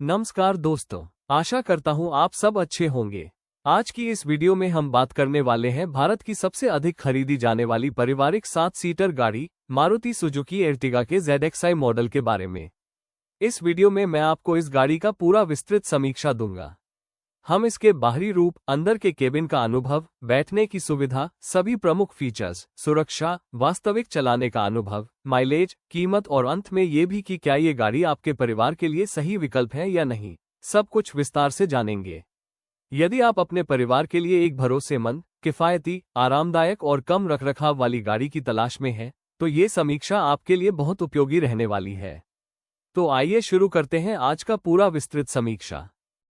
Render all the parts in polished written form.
नमस्कार दोस्तों, आशा करता हूँ आप सब अच्छे होंगे। आज की इस वीडियो में हम बात करने वाले हैं भारत की सबसे अधिक खरीदी जाने वाली पारिवारिक 7 सीटर गाड़ी मारुति सुजुकी एर्टिगा के ZXi मॉडल के बारे में। इस वीडियो में मैं आपको इस गाड़ी का पूरा विस्तृत समीक्षा दूंगा। हम इसके बाहरी रूप, अंदर के केबिन का अनुभव, बैठने की सुविधा, सभी प्रमुख फीचर्स, सुरक्षा, वास्तविक चलाने का अनुभव, माइलेज, कीमत और अंत में ये भी कि क्या ये गाड़ी आपके परिवार के लिए सही विकल्प है या नहीं, सब कुछ विस्तार से जानेंगे। यदि आप अपने परिवार के लिए एक भरोसेमंद, किफायती, आरामदायक और कम रखरखाव वाली गाड़ी की तलाश में हैं, तो ये समीक्षा आपके लिए बहुत उपयोगी रहने वाली है। तो आइए शुरू करते हैं आज का पूरा विस्तृत समीक्षा।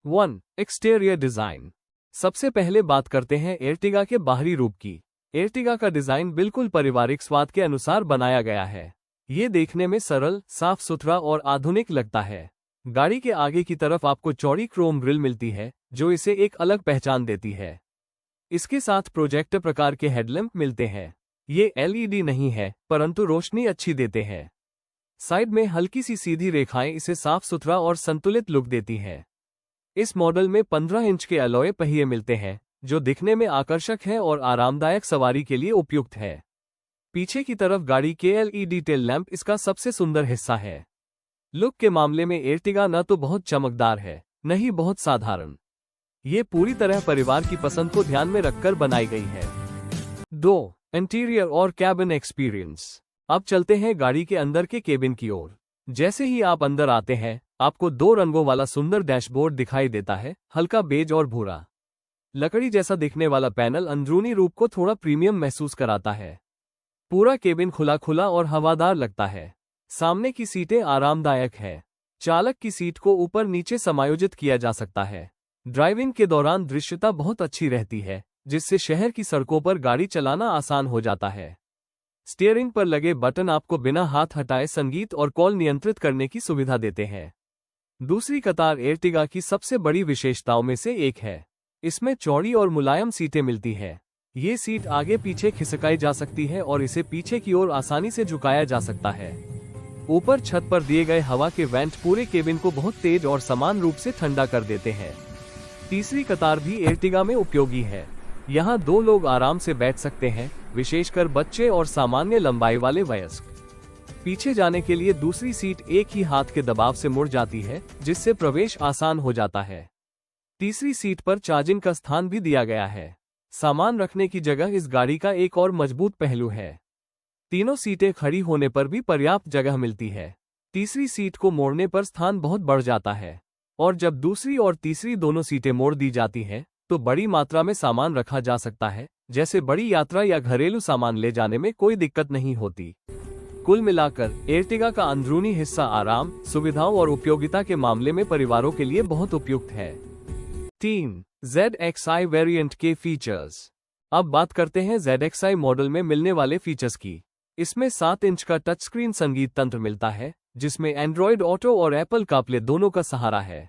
1. Exterior design. सबसे पहले बात करते हैं एर्टिगा के बाहरी रूप की। एर्टिगा का डिजाइन बिल्कुल पारिवारिक स्वाद के अनुसार बनाया गया है। ये देखने में सरल, साफ सुथरा और आधुनिक लगता है। गाड़ी के आगे की तरफ आपको चौड़ी क्रोम ग्रिल मिलती है, जो इसे एक अलग पहचान देती है। इसके साथ प्रोजेक्टर प्रकार के हेडलैम्प मिलते हैं। ये LED नहीं है, परंतु रोशनी अच्छी देते हैं। साइड में हल्की सी सीधी रेखाएं इसे साफ सुथरा और संतुलित लुक देती हैं। इस मॉडल में 15 इंच के अलॉय पहिए मिलते हैं, जो दिखने में आकर्षक है और आरामदायक सवारी के लिए उपयुक्त है। पीछे की तरफ गाड़ी के LED टेल लैंप इसका सबसे सुंदर हिस्सा है। लुक के मामले में एर्टिगा न तो बहुत चमकदार है, न ही बहुत साधारण। ये पूरी तरह परिवार की पसंद को ध्यान में रखकर बनाई गई है। 2. इंटीरियर और कैबिन एक्सपीरियंस। अब चलते हैं गाड़ी के अंदर के केबिन की ओर। जैसे ही आप अंदर आते हैं, आपको 2 रंगों वाला सुंदर डैशबोर्ड दिखाई देता है, हल्का बेज और भूरा। लकड़ी जैसा दिखने वाला पैनल अंदरूनी रूप को थोड़ा प्रीमियम महसूस कराता है। पूरा केबिन खुला खुला और हवादार लगता है। सामने की सीटें आरामदायक है। चालक की सीट को ऊपर नीचे समायोजित किया जा सकता है। ड्राइविंग के दौरान दृश्यता बहुत अच्छी रहती है, जिससे शहर की सड़कों पर गाड़ी चलाना आसान हो जाता है। स्टीयरिंग पर लगे बटन आपको बिना हाथ हटाए संगीत और कॉल नियंत्रित करने की सुविधा देते हैं। दूसरी कतार एर्टिगा की सबसे बड़ी विशेषताओं में से एक है। इसमें चौड़ी और मुलायम सीटें मिलती है। ये सीट आगे पीछे खिसकाई जा सकती है और इसे पीछे की ओर आसानी से झुकाया जा सकता है। ऊपर छत पर दिए गए हवा के वेंट पूरे केबिन को बहुत तेज और समान रूप से ठंडा कर देते हैं। तीसरी कतार भी एर्टिगा में उपयोगी है। यहाँ 2 लोग आराम से बैठ सकते हैं, विशेषकर बच्चे और सामान्य लंबाई वाले वयस्क। पीछे जाने के लिए दूसरी सीट एक ही हाथ के दबाव से मुड़ जाती है, जिससे प्रवेश आसान हो जाता है। तीसरी सीट पर चार्जिंग का स्थान भी दिया गया है। सामान रखने की जगह इस गाड़ी का एक और मजबूत पहलू है। तीनों सीटें खड़ी होने पर भी पर्याप्त जगह मिलती है। तीसरी सीट को मोड़ने पर स्थान बहुत बढ़ जाता है, और जब दूसरी और तीसरी दोनों सीटें मोड़ दी जाती हैं, तो बड़ी मात्रा में सामान रखा जा सकता है, जैसे बड़ी यात्रा या घरेलू सामान ले जाने में कोई दिक्कत नहीं होती। कुल मिलाकर एर्टिगा का अंदरूनी हिस्सा आराम, सुविधाओं और उपयोगिता के मामले में परिवारों के लिए बहुत उपयुक्त है। 3. ZXi वेरिएंट के फीचर्स। अब बात करते हैं ZXi मॉडल में मिलने वाले फीचर्स की। इसमें 7 इंच का टच स्क्रीन संगीत तंत्र मिलता है, जिसमें एंड्रॉयड ऑटो और एप्पल कारप्ले दोनों का सहारा है।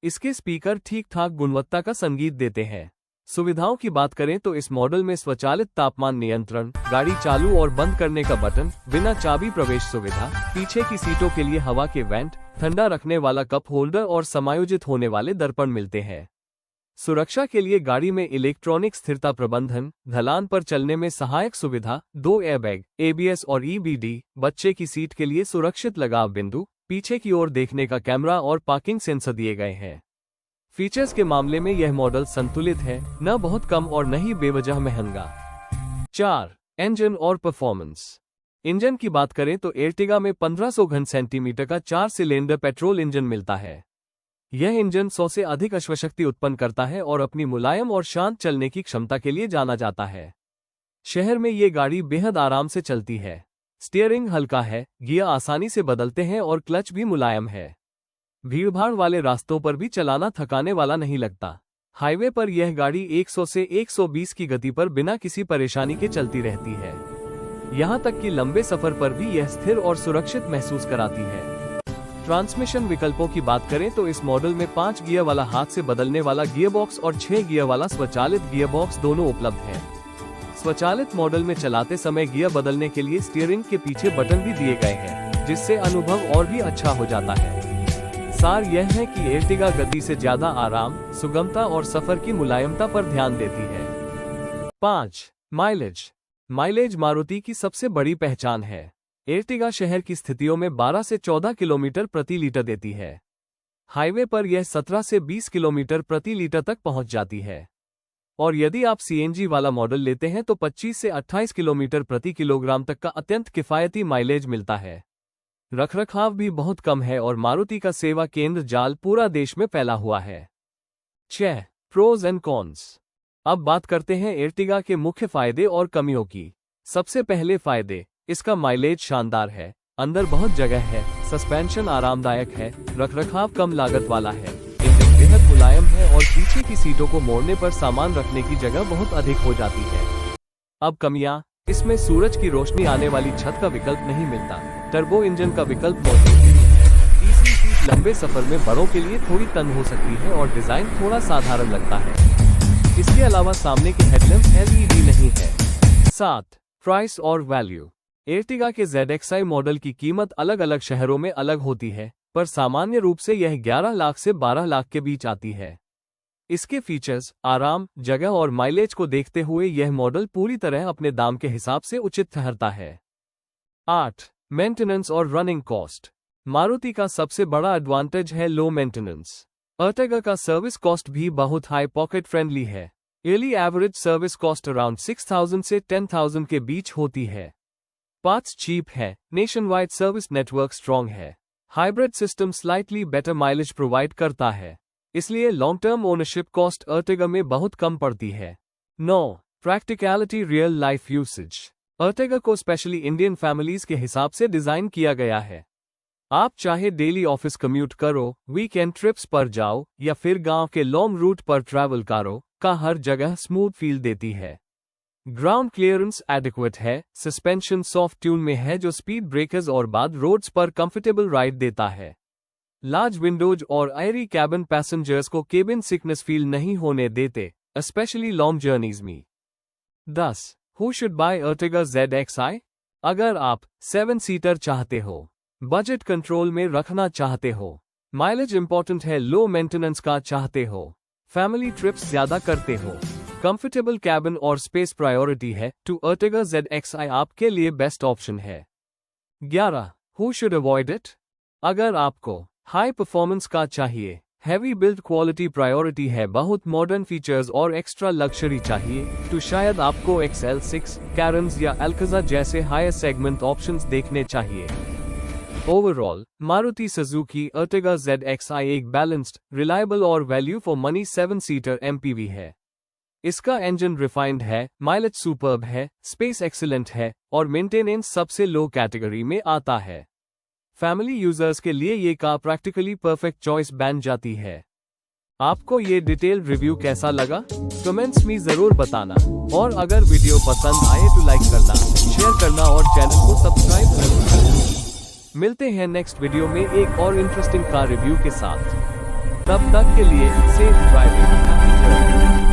इसके स्पीकर ठीक ठाक गुणवत्ता का संगीत देते हैं। सुविधाओं की बात करें तो इस मॉडल में स्वचालित तापमान नियंत्रण, गाड़ी चालू और बंद करने का बटन, बिना चाबी प्रवेश सुविधा, पीछे की सीटों के लिए हवा के वेंट, ठंडा रखने वाला कप होल्डर और समायोजित होने वाले दर्पण मिलते हैं। सुरक्षा के लिए गाड़ी में इलेक्ट्रॉनिक स्थिरता प्रबंधन, ढलान पर चलने में सहायक सुविधा, 2 एयरबैग, ABS और EBD, बच्चे की सीट के लिए सुरक्षित लगाव बिंदु, पीछे की ओर देखने का कैमरा और पार्किंग सेंसर दिए गए हैं। फीचर्स के मामले में यह मॉडल संतुलित है, न बहुत कम और न ही बेवजह महंगा। 4. इंजन और परफॉर्मेंस। इंजन की बात करें तो एर्टिगा में 1500 घन सेंटीमीटर का 4 सिलेंडर पेट्रोल इंजन मिलता है। यह इंजन 100 से अधिक अश्वशक्ति उत्पन्न करता है और अपनी मुलायम और शांत चलने की क्षमता के लिए जाना जाता है। शहर में ये गाड़ी बेहद आराम से चलती है। स्टीयरिंग हल्का है, गियर आसानी से बदलते हैं और क्लच भी मुलायम है। भीड़भाड़ वाले रास्तों पर भी चलाना थकाने वाला नहीं लगता। हाईवे पर यह गाड़ी 100 से 120 की गति पर बिना किसी परेशानी के चलती रहती है। यहाँ तक कि लंबे सफर पर भी यह स्थिर और सुरक्षित महसूस कराती है। ट्रांसमिशन विकल्पों की बात करें तो इस मॉडल में 5 गियर वाला हाथ से बदलने वाला गियरबॉक्स और 6 गियर वाला स्वचालित गियरबॉक्स दोनों उपलब्ध है। स्वचालित मॉडल में चलाते समय गियर बदलने के लिए स्टीयरिंग के पीछे बटन भी दिए गए हैं, जिससे अनुभव और भी अच्छा हो जाता है। सार यह है कि एर्टिगा गति से ज्यादा आराम, सुगमता और सफर की मुलायमता पर ध्यान देती है। 5. माइलेज। माइलेज मारुति की सबसे बड़ी पहचान है। एर्टिगा शहर की स्थितियों में 12 से 14 किलोमीटर प्रति लीटर देती है। हाईवे पर यह 17 से 20 किलोमीटर प्रति लीटर तक पहुंच जाती है। और यदि आप सीएनजी वाला मॉडल लेते हैं तो 25 से 28 किलोमीटर प्रति किलोग्राम तक का अत्यंत किफायती माइलेज मिलता है। रखरखाव भी बहुत कम है और मारुति का सेवा केंद्र जाल पूरा देश में फैला हुआ है। 6. Pros and cons. अब बात करते हैं एर्टिगा के मुख्य फायदे और कमियों की। सबसे पहले फायदे, इसका माइलेज शानदार है, अंदर बहुत जगह है, सस्पेंशन आरामदायक है, रखरखाव कम लागत वाला है, इंजन बेहद मुलायम है और पीछे की सीटों को मोड़ने पर सामान रखने की जगह बहुत अधिक हो जाती है। अब कमियां, इसमें सूरज की रोशनी आने वाली छत का विकल्प नहीं मिलता, टर्बो इंजन का विकल्प मौजूद नहीं है, तीसरी सीट लंबे सफर में बड़ों के लिए थोड़ी तंग हो सकती है और डिजाइन थोड़ा साधारण लगता है। इसके अलावा सामने के हेडलैम्प LED नहीं है। 7. प्राइस और वैल्यू। एर्टिगा के ZXi मॉडल की कीमत अलग अलग शहरों में अलग होती है, पर सामान्य रूप से यह 11 लाख से 12 लाख के बीच आती है। इसके फीचर्स, आराम, जगह और माइलेज को देखते हुए यह मॉडल पूरी तरह अपने दाम के हिसाब से उचित ठहरता है। 8. मेंटेनेंस और रनिंग कॉस्ट। मारुति का सबसे बड़ा एडवांटेज है लो मेंटेनेंस। एर्टिगा का सर्विस कॉस्ट भी बहुत हाई पॉकेट फ्रेंडली है। Yearly average service cost around 6,000 से 10,000 के बीच होती है। पार्ट्स चीप है, nationwide service network strong है, hybrid system slightly better mileage provide करता है, इसलिए long term ownership cost Ertiga में बहुत कम पड़ती है। 9. Practicality real life usage. Ertiga को स्पेशली इंडियन फैमिलीज के हिसाब से डिजाइन किया गया है। आप चाहे डेली ऑफिस कम्यूट करो, वीकेंड ट्रिप्स पर जाओ या फिर गांव के लॉन्ग रूट पर ट्रैवल करो, का हर जगह स्मूथ फील देती है। ग्राउंड क्लियरेंस एडिक्वेट है, सस्पेंशन सॉफ्ट ट्यून में है जो स्पीड ब्रेकर्स और बाद रोड्स पर कंफर्टेबल राइड देता है। लार्ज विंडोज और एयरी कैबिन पैसेंजर्स को केबिन सिकनेस फील नहीं होने देते, स्पेशली लॉन्ग जर्नीज में। 10. Who should buy Ertiga ZXi? अगर आप 7 सीटर चाहते हो, बजट कंट्रोल में रखना चाहते हो, माइलेज इंपॉर्टेंट है, लो मेंटेनेंस का चाहते हो, फैमिली ट्रिप्स ज्यादा करते हो, कंफर्टेबल कैबिन और स्पेस प्रायोरिटी है, तो एर्टिगा ZXi आपके लिए बेस्ट ऑप्शन है। 11. Who should avoid it? अगर आपको हाई परफॉर्मेंस का चाहिए, हैवी बिल्ड क्वालिटी प्रायोरिटी है, बहुत मॉडर्न फीचर्स और एक्स्ट्रा लग्जरी चाहिए, तो शायद आपको XL6, कैरन्स या अल्काज़ा जैसे हायर सेगमेंट ऑप्शंस देखने चाहिए। Overall, Maruti Suzuki Ertiga ZXi एक बैलेंस्ड, रिलायबल और value for money 7 seater MPV है। इसका इंजन रिफाइंड है, माइलेज सुपर्ब है, स्पेस एक्सीलेंट है और मेंटेनेंस सबसे लो कैटेगरी में आता है। फैमिली यूजर्स के लिए ये कार प्रैक्टिकली परफेक्ट चॉइस बन जाती है। आपको ये डिटेल रिव्यू कैसा लगा? कमेंट्स में जरूर बताना और अगर वीडियो पसंद आए तो लाइक करना, शेयर करना और चैनल को सब्सक्राइब जरूर करना। मिलते हैं नेक्स्ट वीडियो में एक और इंटरेस्टिंग कार रिव्यू के साथ। तब तक के लिए सेफ ड्राइविंग।